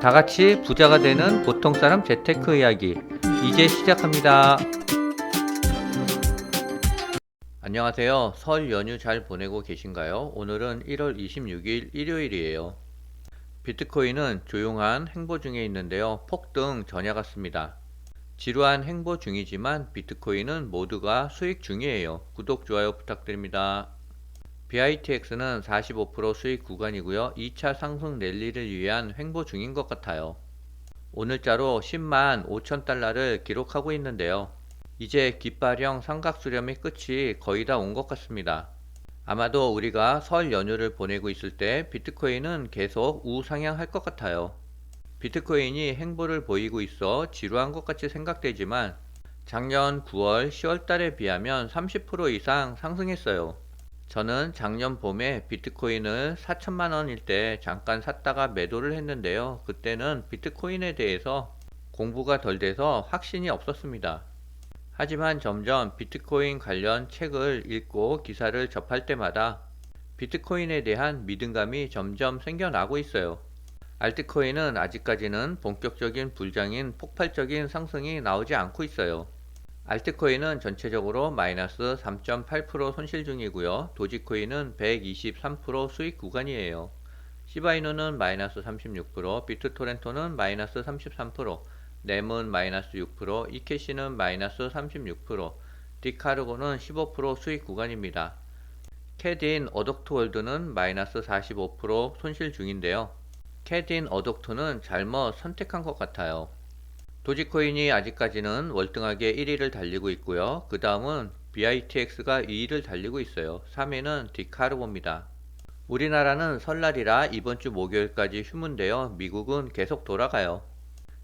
다 같이 부자가 되는 보통 사람 재테크 이야기 이제 시작합니다. 안녕하세요. 설 연휴 잘 보내고 계신가요? 오늘은 1월 26일 일요일이에요. 비트코인은 조용한 행보 중에 있는데요. 폭등 전야 같습니다. 지루한 행보 중이지만 비트코인은 모두가 수익 중이에요. 구독, 좋아요 부탁드립니다. BITX는 45% 수익 구간이고요. 2차 상승 랠리를 위한 횡보 중인 것 같아요. 오늘자로 10만 5천 달러를 기록하고 있는데요. 이제 깃발형 삼각 수렴의 끝이 거의 다 온 것 같습니다. 아마도 우리가 설 연휴를 보내고 있을 때 비트코인은 계속 우상향할 것 같아요. 비트코인이 행보를 보이고 있어 지루한 것 같이 생각되지만 작년 9월, 10월 달에 비하면 30% 이상 상승했어요. 저는 작년 봄에 비트코인을 4천만 원일 때 잠깐 샀다가 매도를 했는데요. 그때는 비트코인에 대해서 공부가 덜 돼서 확신이 없었습니다. 하지만 점점 비트코인 관련 책을 읽고 기사를 접할 때마다 비트코인에 대한 믿음감이 점점 생겨나고 있어요. 알트코인은 아직까지는 본격적인 불장인 폭발적인 상승이 나오지 않고 있어요. 알트코인은 전체적으로 마이너스 3.8% 손실 중이고요. 도지코인은 123% 수익 구간이에요. 시바이누는 마이너스 36%, 비트토렌토는 마이너스 33%, 넴은 마이너스 6%, 이캐시는 마이너스 36%, 디카르고는 15% 수익 구간입니다. 캐딘 어덕트월드는 마이너스 45% 손실 중인데요. 캐딘 어덕트는 잘못 선택한 것 같아요. 도지코인이 아직까지는 월등하게 1위를 달리고 있고요. 그 다음은 BITX가 2위를 달리고 있어요. 3위는 디카르고입니다. 우리나라는 설날이라 이번 주 목요일까지 휴무인데요. 미국은 계속 돌아가요.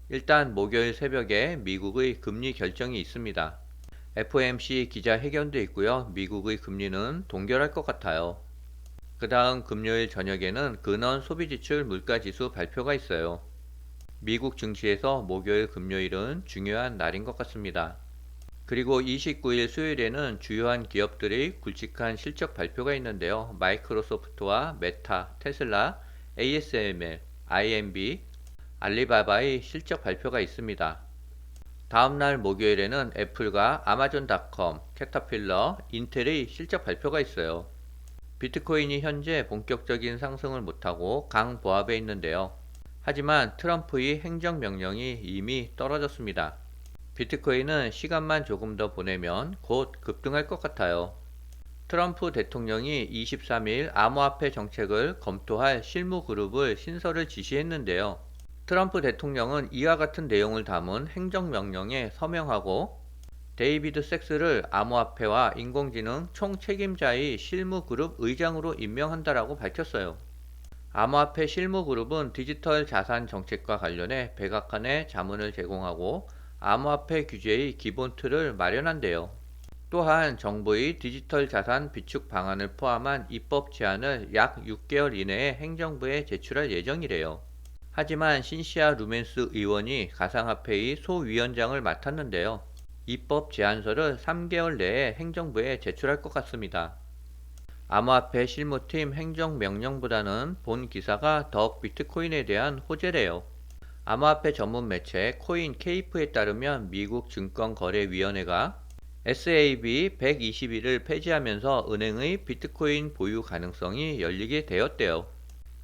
일단 목요일 새벽에 미국의 금리 결정이 있습니다. FOMC 기자회견도 있고요. 미국의 금리는 동결할 것 같아요. 그 다음 금요일 저녁에는 근원 소비지출 물가지수 발표가 있어요. 미국 증시에서 목요일 금요일은 중요한 날인 것 같습니다. 그리고 29일 수요일에는 주요한 기업들의 굵직한 실적 발표가 있는데요. 마이크로소프트와 메타, 테슬라, ASML, IMB, 알리바바의 실적 발표가 있습니다. 다음날 목요일에는 애플과 아마존닷컴, 캐터필러, 인텔의 실적 발표가 있어요. 비트코인이 현재 본격적인 상승을 못하고 강보합에 있는데요. 하지만 트럼프의 행정명령이 이미 떨어졌습니다. 비트코인은 시간만 조금 더 보내면 곧 급등할 것 같아요. 트럼프 대통령이 23일 암호화폐 정책을 검토할 실무그룹을 신설을 지시했는데요. 트럼프 대통령은 이와 같은 내용을 담은 행정명령에 서명하고 데이비드 섹스를 암호화폐와 인공지능 총책임자의 실무그룹 의장으로 임명한다라고 밝혔어요. 암호화폐 실무그룹은 디지털 자산 정책과 관련해 백악관에 자문을 제공하고 암호화폐 규제의 기본 틀을 마련한대요. 또한 정부의 디지털 자산 비축 방안을 포함한 입법 제안을 약 6개월 이내에 행정부에 제출할 예정이래요. 하지만 신시아 루멘스 의원이 가상화폐의 소위원장을 맡았는데요. 입법 제안서를 3개월 내에 행정부에 제출할 것 같습니다. 암호화폐 실무팀 행정명령보다는 본 기사가 더욱 비트코인에 대한 호재래요. 암호화폐 전문 매체 코인 케이프에 따르면 미국 증권거래위원회가 SAB 121을 폐지하면서 은행의 비트코인 보유 가능성이 열리게 되었대요.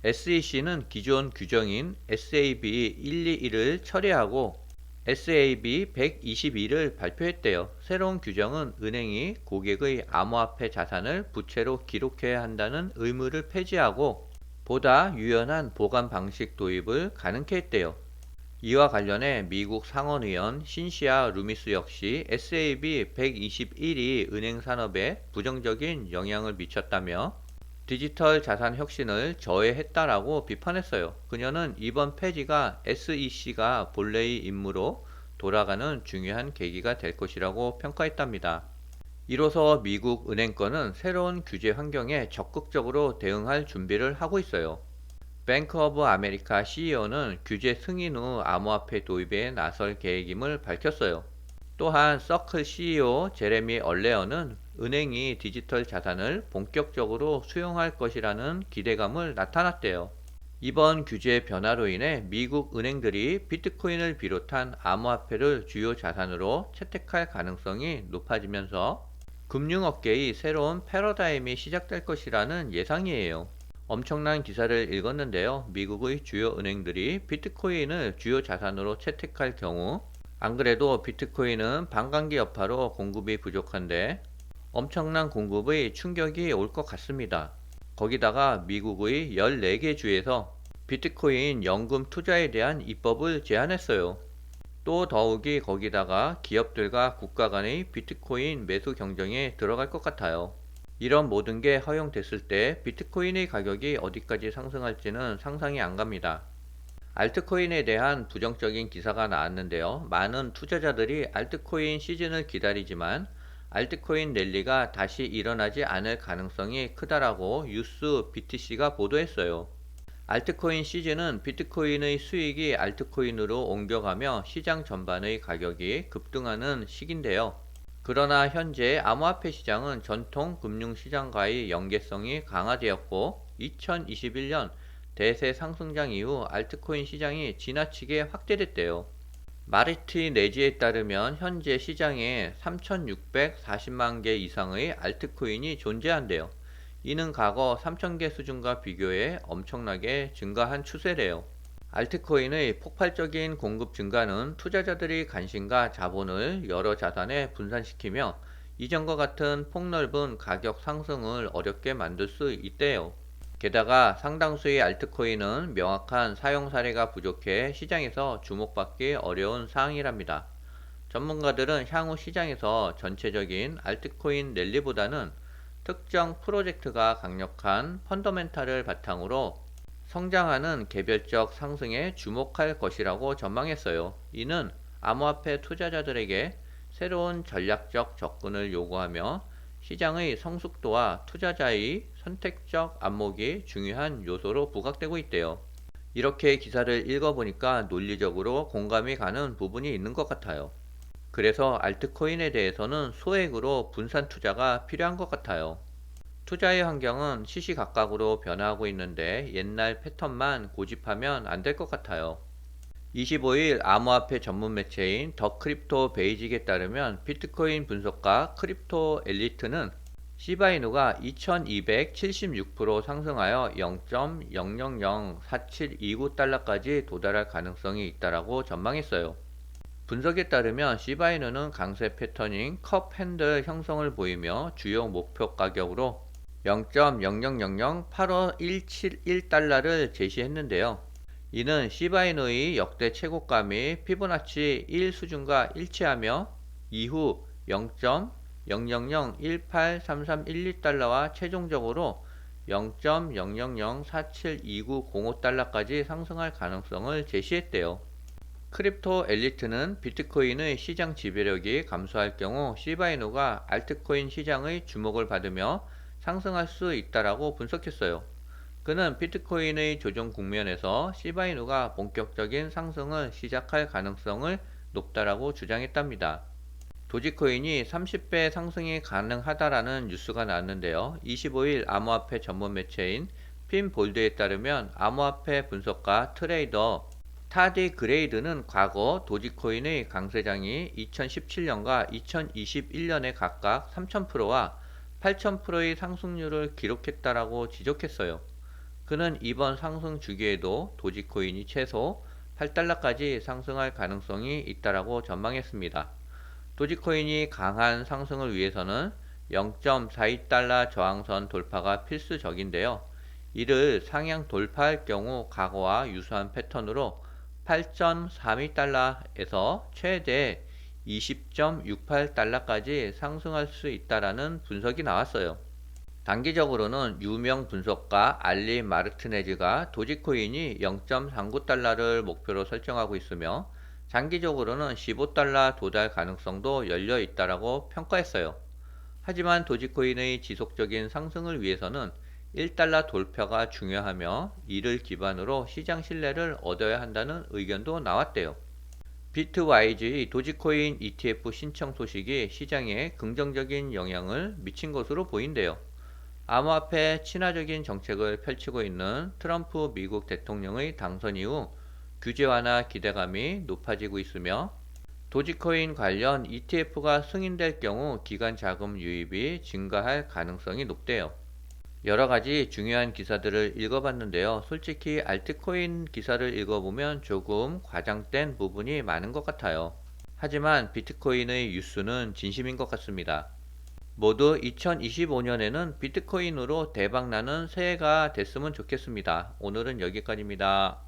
SEC는 기존 규정인 SAB 121을 철회하고 SAB 122를 발표했대요. 새로운 규정은 은행이 고객의 암호화폐 자산을 부채로 기록해야 한다는 의무를 폐지하고 보다 유연한 보관 방식 도입을 가능케 했대요. 이와 관련해 미국 상원의원 신시아 루미스 역시 SAB 121이 은행 산업에 부정적인 영향을 미쳤다며 디지털 자산 혁신을 저해했다라고 비판했어요. 그녀는 이번 폐지가 SEC가 본래의 임무로 돌아가는 중요한 계기가 될 것이라고 평가했답니다. 이로써 미국 은행권은 새로운 규제 환경에 적극적으로 대응할 준비를 하고 있어요. 뱅크 오브 아메리카 CEO는 규제 승인 후 암호화폐 도입에 나설 계획임을 밝혔어요. 또한 서클 CEO 제레미 얼레어는 은행이 디지털 자산을 본격적으로 수용할 것이라는 기대감을 나타났대요. 이번 규제 변화로 인해 미국 은행들이 비트코인을 비롯한 암호화폐를 주요 자산으로 채택할 가능성이 높아지면서 금융업계의 새로운 패러다임이 시작될 것이라는 예상이에요. 엄청난 기사를 읽었는데요. 미국의 주요 은행들이 비트코인을 주요 자산으로 채택할 경우, 안 그래도 비트코인은 반감기 여파로 공급이 부족한데 엄청난 공급의 충격이 올 것 같습니다. 거기다가 미국의 14개 주에서 비트코인 연금 투자에 대한 입법을 제한했어요. 또 더욱이 거기다가 기업들과 국가 간의 비트코인 매수 경쟁에 들어갈 것 같아요. 이런 모든 게 허용됐을 때 비트코인의 가격이 어디까지 상승할지는 상상이 안 갑니다. 알트코인에 대한 부정적인 기사가 나왔는데요. 많은 투자자들이 알트코인 시즌을 기다리지만 알트코인 랠리가 다시 일어나지 않을 가능성이 크다라고 뉴스 BTC가 보도했어요. 알트코인 시즌은 비트코인의 수익이 알트코인으로 옮겨가며 시장 전반의 가격이 급등하는 시기인데요. 그러나 현재 암호화폐 시장은 전통 금융시장과의 연계성이 강화되었고 2021년 대세 상승장 이후 알트코인 시장이 지나치게 확대됐대요. 마리티 네지에 따르면 현재 시장에 3,640만 개 이상의 알트코인이 존재한대요. 이는 과거 3,000개 수준과 비교해 엄청나게 증가한 추세래요. 알트코인의 폭발적인 공급 증가는 투자자들의 관심과 자본을 여러 자산에 분산시키며 이전과 같은 폭넓은 가격 상승을 어렵게 만들 수 있대요. 게다가 상당수의 알트코인은 명확한 사용 사례가 부족해 시장에서 주목받기 어려운 사항이랍니다. 전문가들은 향후 시장에서 전체적인 알트코인 랠리보다는 특정 프로젝트가 강력한 펀더멘탈을 바탕으로 성장하는 개별적 상승에 주목할 것이라고 전망했어요. 이는 암호화폐 투자자들에게 새로운 전략적 접근을 요구하며 시장의 성숙도와 투자자의 선택적 안목이 중요한 요소로 부각되고 있대요. 이렇게 기사를 읽어보니까 논리적으로 공감이 가는 부분이 있는 것 같아요. 그래서 알트코인에 대해서는 소액으로 분산 투자가 필요한 것 같아요. 투자의 환경은 시시각각으로 변화하고 있는데 옛날 패턴만 고집하면 안 될 것 같아요. 25일 암호화폐 전문 매체인 더 크립토 베이직에 따르면 비트코인 분석가 크립토 엘리트는 시바이누가 2276% 상승하여 0.0004729달러까지 도달할 가능성이 있다라고 전망했어요. 분석에 따르면 시바이누는 강세 패턴인 컵 핸들 형성을 보이며 주요 목표 가격으로 0.000857171달러를 제시했는데요. 이는 시바이누의 역대 최고가 및 피보나치 1 수준과 일치하며 이후 0.000183312달러와 최종적으로 0.000472905달러까지 상승할 가능성을 제시했대요. 크립토 엘리트는 비트코인의 시장 지배력이 감소할 경우 시바이누가 알트코인 시장의 주목을 받으며 상승할 수 있다라고 분석했어요. 그는 비트코인의 조정 국면에서 시바이누가 본격적인 상승을 시작할 가능성을 높다라고 주장했답니다. 도지코인이 30배 상승이 가능하다라는 뉴스가 나왔는데요. 25일 암호화폐 전문 매체인 핀볼드에 따르면 암호화폐 분석가 트레이더 타디 그레이드는 과거 도지코인의 강세장이 2017년과 2021년에 각각 3000%와 8000%의 상승률을 기록했다라고 지적했어요. 그는 이번 상승 주기에도 도지코인이 최소 8달러까지 상승할 가능성이 있다라고 전망했습니다. 도지코인이 강한 상승을 위해서는 0.42달러 저항선 돌파가 필수적인데요. 이를 상향 돌파할 경우 과거와 유사한 패턴으로 8.32달러에서 최대 20.68달러까지 상승할 수 있다라는 분석이 나왔어요. 단기적으로는 유명 분석가 알리 마르티네즈가 도지코인이 0.39달러를 목표로 설정하고 있으며 장기적으로는 15달러 도달 가능성도 열려 있다라고 평가했어요. 하지만 도지코인의 지속적인 상승을 위해서는 1달러 돌파가 중요하며 이를 기반으로 시장 신뢰를 얻어야 한다는 의견도 나왔대요. 비트와이즈의 도지코인 ETF 신청 소식이 시장에 긍정적인 영향을 미친 것으로 보인대요. 암호화폐 친화적인 정책을 펼치고 있는 트럼프 미국 대통령의 당선 이후 규제 완화 기대감이 높아지고 있으며 도지코인 관련 ETF가 승인될 경우 기관 자금 유입이 증가할 가능성이 높대요. 여러 가지 중요한 기사들을 읽어봤는데요. 솔직히 알트코인 기사를 읽어보면 조금 과장된 부분이 많은 것 같아요. 하지만 비트코인의 뉴스는 진심인 것 같습니다. 모두 2025년에는 비트코인으로 대박나는 새해가 됐으면 좋겠습니다. 오늘은 여기까지입니다.